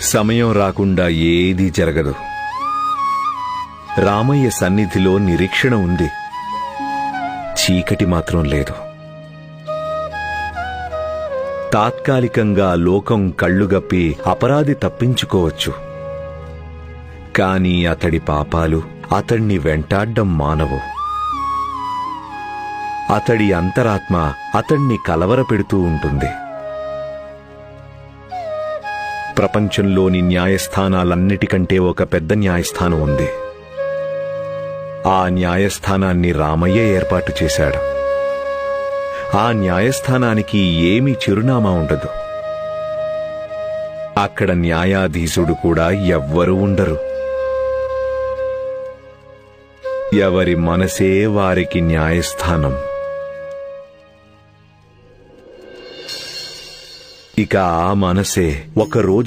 సమయం రాకుండా ఏదీ జరగదు. రామయ్య సన్నిధిలో నిరీక్షణ ఉంది, చీకటి మాత్రం లేదు. తాత్కాలికంగా లోకం కళ్ళుగప్పి అపరాధి తప్పించుకోవచ్చు, కాని అతడి పాపాలు అతణ్ణి వెంటాడ్డం మానవు. అతడి అంతరాత్మ అతణ్ణి కలవరపెడుతూ ఉంటుంది. ప్రపంచంలోని న్యాయస్థానాలన్నిటికంటే ఒక పెద్ద న్యాయస్థానం ఉంది. ఆ న్యాయస్థానాన్ని రామయ్య ఏర్పాటు చేశాడు. ఆ న్యాయస్థానానికి ఏమీ చిరునామా ఉండదు. అక్కడ న్యాయాధీశుడు కూడా ఎవ్వరూ ఉండరు. ఎవరి మనసే వారికి న్యాయస్థానం. ఇక ఆ మనసే ఒకరోజు